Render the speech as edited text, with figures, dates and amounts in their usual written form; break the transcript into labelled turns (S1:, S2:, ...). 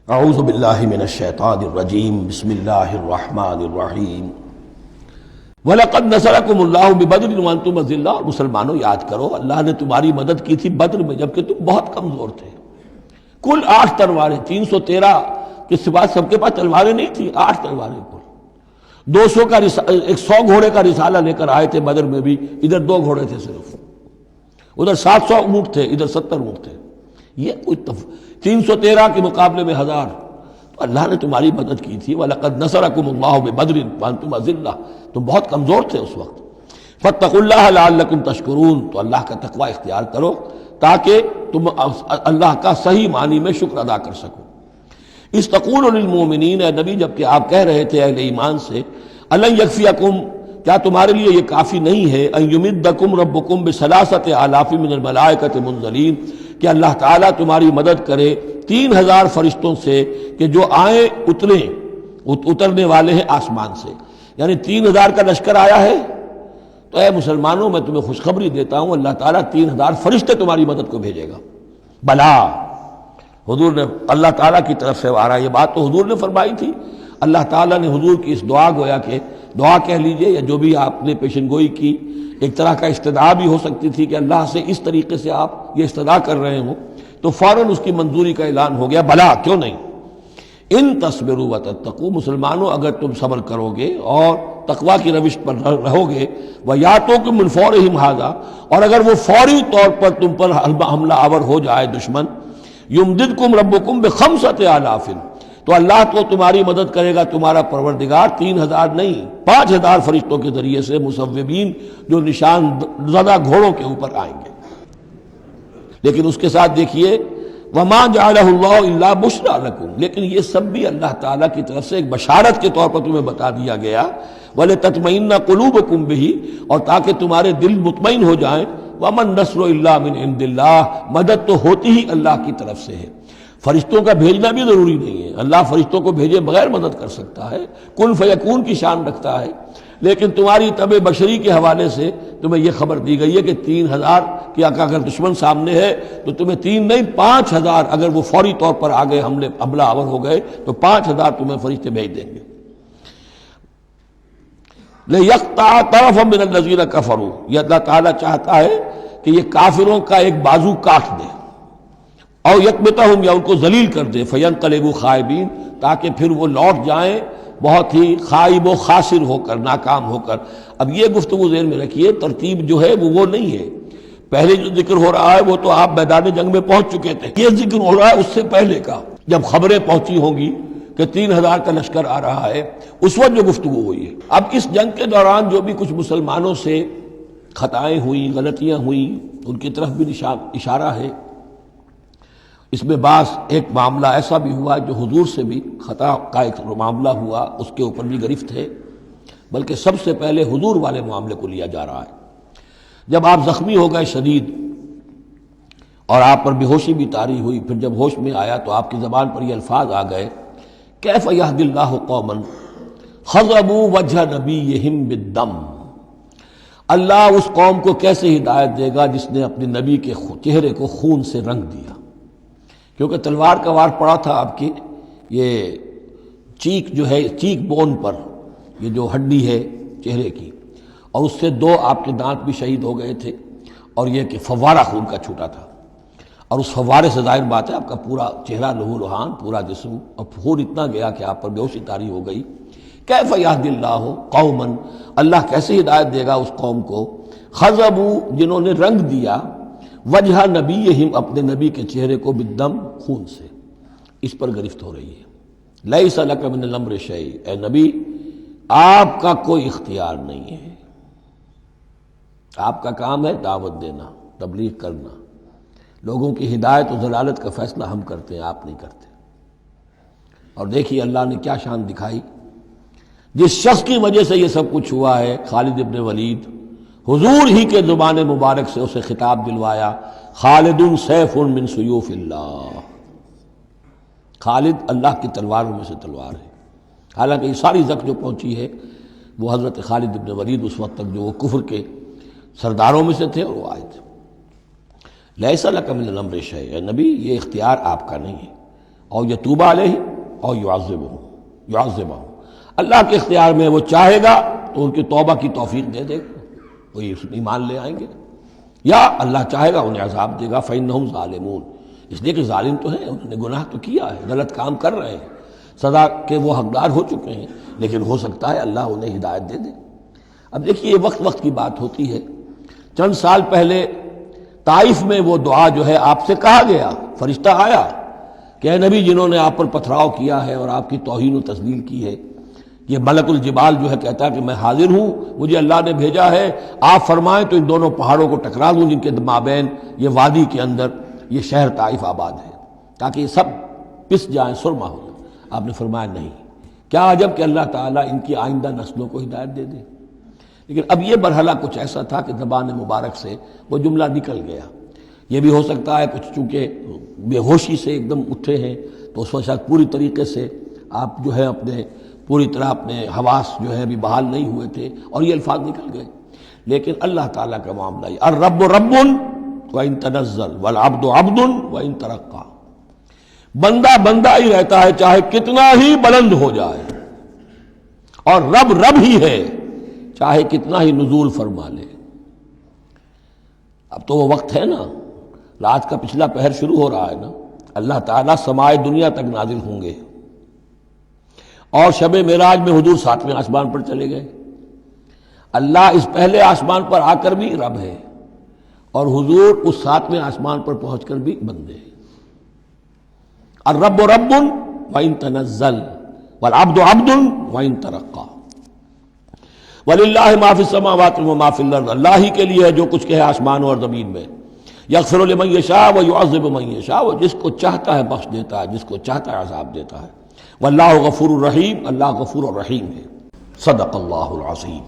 S1: اعوذ باللہ من الشیطان الرجیم بسم اللہ الرحمن الرحیم وَلَقَدْ نَصَرَكُمُ اللَّهُ بِبَدْرٍ وَأَنْتُمْ أَذِلَّةٌ۔ اور مسلمانوں یاد کرو اللہ نے تمہاری مدد کی تھی بدر میں جبکہ تم بہت کمزور تھے۔ کل 8 تلواریں، 313 کے سوا سب کے پاس تلواریں نہیں تھیں، 8 تلواریں کل۔ 200 کا 100 گھوڑے کا رسالہ لے کر آئے تھے بدر میں بھی، ادھر 2 گھوڑے تھے صرف، ادھر 700 اونٹ تھے، ادھر 70 اونٹ تھے۔ یہ کوئی 313 کے مقابلے میں 1000، تو اللہ نے تمہاری مدد کی تھی۔ وَلَقَدْ نَصَرَكُمُ اللَّهُ بِبَدْرٍ وَأَنْتُمْ أَذِلَّةٌ، تم بہت کمزور تھے اس وقت۔ فَاتَّقُوا اللَّهَ لَعَلَّكُمْ تَشْكُرُونَ، تو اللہ کا تقوی اختیار کرو تاکہ تم اللہ کا صحیح معنی میں شکر ادا کر سکو۔ اِذْ تَقُولُ لِلْمُؤْمِنِينَ، اے نبی جبکہ آپ کہہ رہے تھے اہل ایمان سے، أَلَنْ يَكْفِيَكُمْ، کیا تمہارے لیے یہ کافی نہیں ہے، أَنْ يُمِدَّكُمْ رَبُّكُمْ بِثَلَاثَةِ آلَافٍ مِنَ الْمَلَائِكَةِ مُنزَلِينَ، کہ اللہ تعالیٰ تمہاری مدد کرے 3000 فرشتوں سے کہ جو آئیں اترنے والے ہیں آسمان سے، یعنی 3000 کا لشکر آیا ہے۔ تو اے مسلمانوں میں تمہیں خوشخبری دیتا ہوں اللہ تعالیٰ 3000 فرشتے تمہاری مدد کو بھیجے گا۔ بلا، حضور نے اللہ تعالیٰ کی طرف سے آ رہا، یہ بات تو حضور نے فرمائی تھی، اللہ تعالیٰ نے حضور کی اس دعا گویا کہ دعا کہہ لیجئے یا جو بھی آپ نے پیشن گوئی کی، ایک طرح کا استدعا بھی ہو سکتی تھی کہ اللہ سے اس طریقے سے آپ یہ استدعا کر رہے ہوں، تو فوراً اس کی منظوری کا اعلان ہو گیا، بلا کیوں نہیں۔ ان تصبروا وتتقوا، مسلمانوں اگر تم صبر کرو گے اور تقوی کی روش پر رہو گے، وَيَأْتُوكُم مِّن فَوْرِهِمْ هَٰذَا، اور اگر وہ فوری طور پر تم پر حملہ آور ہو جائے دشمن، يُمْدِدْكُمْ رَبُّكُمْ بِخَمْسَةِ آلَافٍ، تو اللہ تو تمہاری مدد کرے گا تمہارا پروردگار 3000 نہیں 5000 فرشتوں کے ذریعے سے، مصوبین جو نشان زدہ گھوڑوں کے اوپر آئیں گے۔ لیکن اس کے ساتھ دیکھیے وَمَا جَعَلَهُ اللَّهُ إِلَّا بُشْرَىٰ لَكُمْ، لیکن یہ سب بھی اللہ تعالیٰ کی طرف سے ایک بشارت کے طور پر تمہیں بتا دیا گیا، وَلِتَطْمَئِنَّ قُلُوبُكُمْ بِهِ، اور تاکہ تمہارے دل مطمئن ہو جائیں۔ وَمَا النَّصْرُ إِلَّا مِنْ عِنْدِ اللَّهِ، مدد تو ہوتی ہی اللہ کی طرف سے ہے، فرشتوں کا بھیجنا بھی ضروری نہیں ہے، اللہ فرشتوں کو بھیجے بغیر مدد کر سکتا ہے، کن فیکون کی شان رکھتا ہے۔ لیکن تمہاری طبع بشری کے حوالے سے تمہیں یہ خبر دی گئی ہے کہ 3000 کی اگر دشمن سامنے ہے تو تمہیں 3 نہیں 5000، اگر وہ فوری طور پر آگے حملہ آور ہو گئے تو 5000 تمہیں فرشتے بھیج دیں گے۔ لِيَقْطَعَ طَرَفًا مِّنَ الَّذِينَ كَفَرُوا، یہ اللہ تعالیٰ چاہتا ہے کہ یہ کافروں کا ایک بازو کاٹ دے، اور یکبتہم، یا ان کو ذلیل کر دے، فینقلبوا خائبین، تاکہ پھر وہ لوٹ جائیں بہت ہی خائب و خاسر ہو کر، ناکام ہو کر۔ اب یہ گفتگو ذہن میں رکھیے، ترتیب جو ہے وہ نہیں ہے، پہلے جو ذکر ہو رہا ہے وہ تو آپ میدان جنگ میں پہنچ چکے تھے، یہ ذکر ہو رہا ہے اس سے پہلے کا، جب خبریں پہنچی ہوں گی کہ 3000 کا لشکر آ رہا ہے، اس وقت جو گفتگو ہوئی ہے۔ اب اس جنگ کے دوران جو بھی کچھ مسلمانوں سے خطائیں ہوئیں، غلطیاں ہوئیں، ان کی طرف بھی اشارہ ہے۔ اس میں بعض ایک معاملہ ایسا بھی ہوا جو حضور سے بھی خطا کا ایک معاملہ ہوا، اس کے اوپر بھی گرفت ہے، بلکہ سب سے پہلے حضور والے معاملے کو لیا جا رہا ہے۔ جب آپ زخمی ہو گئے شدید اور آپ پر بے ہوشی بھی طاری ہوئی، پھر جب ہوش میں آیا تو آپ کی زبان پر یہ الفاظ آ گئے، کیف یہدی اللہ قوما خضبوا وجہ نبیہم بالدم، اللہ اس قوم کو کیسے ہدایت دے گا جس نے اپنے نبی کے چہرے کو خون سے رنگ دیا، کیونکہ تلوار کا وار پڑا تھا آپ کی، یہ چیک جو ہے، چیک بون پر یہ جو ہڈی ہے چہرے کی، اور اس سے 2 آپ کے دانت بھی شہید ہو گئے تھے، اور یہ کہ فوارہ خون کا چھوٹا تھا، اور اس فوارے سے ظاہر بات ہے آپ کا پورا چہرہ لہو لہان، پورا جسم، اور خون اتنا گیا کہ آپ پر بے ہوشی طاری ہو گئی۔ کیف یہدی اللہ قوما، اللہ کیسے ہدایت دے گا اس قوم کو، خضبوا، جنہوں نے رنگ دیا، وجہ نبیہم، اپنے نبی کے چہرے کو، بالدم، خون سے۔ اس پر گرفت ہو رہی ہے۔ لیس لک من الامر شیء، اے نبی آپ کا کوئی اختیار نہیں ہے، آپ کا کام ہے دعوت دینا، تبلیغ کرنا، لوگوں کی ہدایت و ضلالت کا فیصلہ ہم کرتے ہیں، آپ نہیں کرتے۔ اور دیکھیے اللہ نے کیا شان دکھائی، جس شخص کی وجہ سے یہ سب کچھ ہوا ہے، خالد ابن ولید، حضور ہی کے زبان مبارک سے اسے خطاب دلوایا، خالد سیف من سیوف اللہ، خالد اللہ کی تلواروں میں سے تلوار ہے۔ حالانکہ یہ ساری زخ جو پہنچی ہے وہ حضرت خالد ابن ولید اس وقت تک جو وہ کفر کے سرداروں میں سے تھے اور وہ آئے تھے۔ لیس لک من الامر شیء، اے نبی یہ اختیار آپ کا نہیں ہے، اور یتوب علیہم اور یعذبہم، اللہ کے اختیار میں، وہ چاہے گا تو ان کی توبہ کی توفیق دے دے گا، وہ ایمان لے آئیں گے، یا اللہ چاہے گا انہیں عذاب دے گا فإنہم ظالمون، اس لیے کہ ظالم تو ہیں، انہوں نے گناہ تو کیا ہے، غلط کام کر رہے ہیں، سزا کے وہ حقدار ہو چکے ہیں، لیکن ہو سکتا ہے اللہ انہیں ہدایت دے دے۔ اب دیکھیے یہ وقت کی بات ہوتی ہے۔ چند سال پہلے طائف میں وہ دعا جو ہے آپ سے کہا گیا، فرشتہ آیا کہ اے نبی، جنہوں نے آپ پر پتھراؤ کیا ہے اور آپ کی توہین و تذلیل کی ہے، یہ ملک الجبال جو ہے کہتا ہے کہ میں حاضر ہوں، مجھے اللہ نے بھیجا ہے، آپ فرمائیں تو ان دونوں پہاڑوں کو ٹکرا دوں جن کے مابین یہ وادی کے اندر یہ شہر طائف آباد ہے، تاکہ یہ سب پس جائیں، سرما ہو جائیں۔ آپ نے فرمایا نہیں، کیا عجب کہ اللہ تعالیٰ ان کی آئندہ نسلوں کو ہدایت دے دے۔ لیکن اب یہ مرحلہ کچھ ایسا تھا کہ زبان مبارک سے وہ جملہ نکل گیا۔ یہ بھی ہو سکتا ہے کچھ چونکہ بے ہوشی سے ایک دم اٹھے ہیں تو اس وقت شاید پوری طریقے سے آپ جو ہے اپنے پوری طرح اپنے حواس جو ہے ابھی بحال نہیں ہوئے تھے اور یہ الفاظ نکل گئے۔ لیکن اللہ تعالیٰ کا معاملہ یہ الرب رب وَإِن تنزل والعبد عبد وَإِن ترقى، بندہ بندہ ہی رہتا ہے چاہے کتنا ہی بلند ہو جائے، اور رب رب ہی ہے چاہے کتنا ہی نزول فرما لے۔ اب تو وہ وقت ہے نا، رات کا پچھلا پہر شروع ہو رہا ہے نا، اللہ تعالیٰ سمائے دنیا تک نازل ہوں گے، اور شب معراج میں حضور 7ویں آسمان پر چلے گئے۔ اللہ اس پہلے آسمان پر آ کر بھی رب ہے، اور حضور اس 7ویں آسمان پر پہنچ کر بھی بندے ہیں۔ الرب رب وَإِن تنزل والعبد عبد وَإِن ترقى وَلِلَّهِ مَا فِي السَّمَاوَاتِ وَمَا فِي الْأَرْضِ، اللہ ہی کے لیے ہے جو کچھ کہ ہے آسمانوں اور زمین میں۔ یغفر لمن یشاء ویعذب من یشاء، وہ جس کو چاہتا ہے بخش دیتا ہے، جس کو چاہتا ہے عذاب دیتا ہے۔ واللہ غفور الرحیم، اللہ غفور الرحیم ہے۔ صدق اللہ العظیم۔